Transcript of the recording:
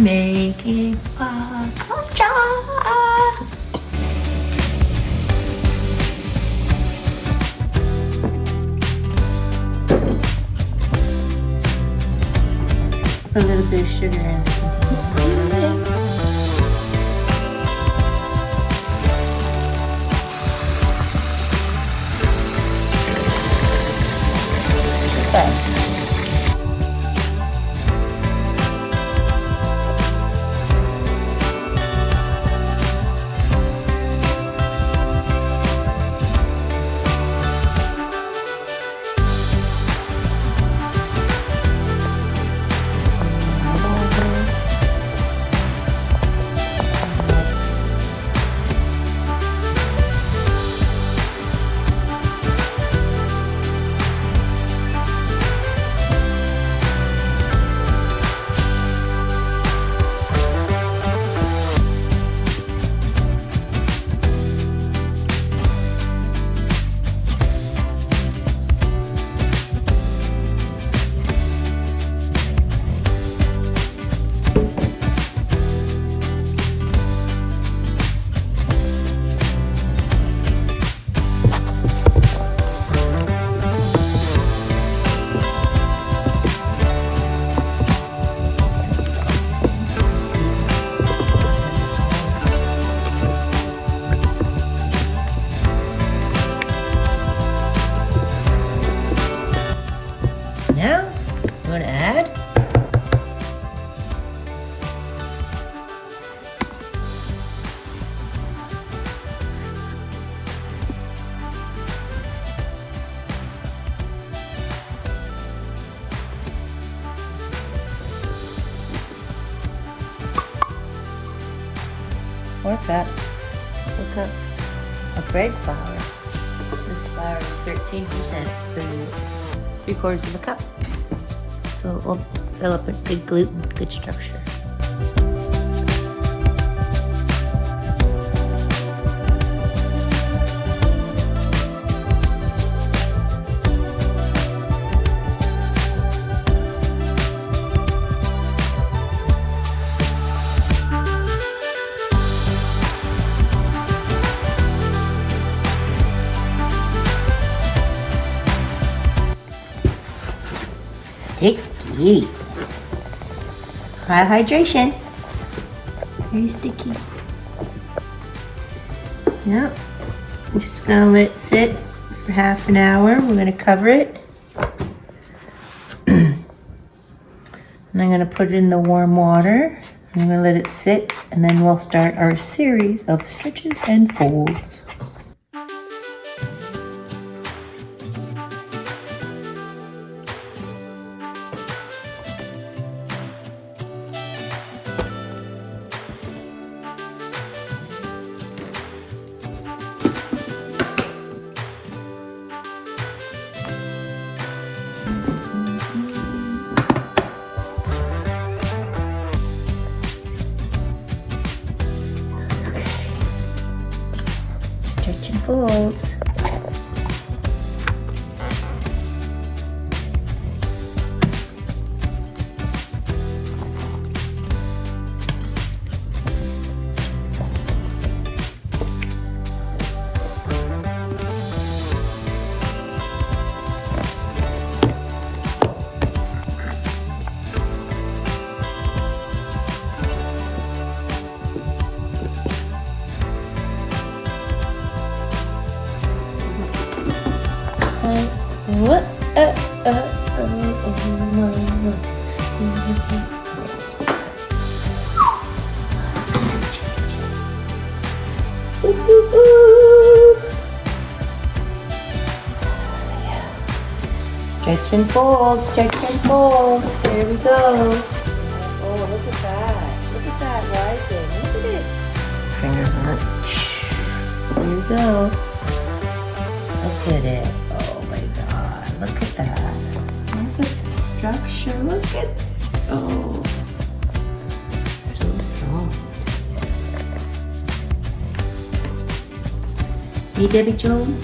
making focaccia. A little bit of sugar in the container. Okay. Now, you want to add? Four cups of bread flour. This flour is 13%, 3/4 of a cup. So it will develop a good gluten, good structure. Sticky. High hydration. Very sticky. Yep. I'm just gonna let it sit for half an hour. We're gonna cover it. And I'm gonna put it in the warm water. I'm gonna let it sit, and then we'll start our series of stretches and folds. Stretch and folds. What? Stretch and fold, stretch and fold. There we go. Oh, look at that. Look at that rising. Look at it. Fingers on it. There we go. Look at it. Oh my God. Look at that. Look at the structure. Look at it. Oh. So soft. Hey, Debbie Jones.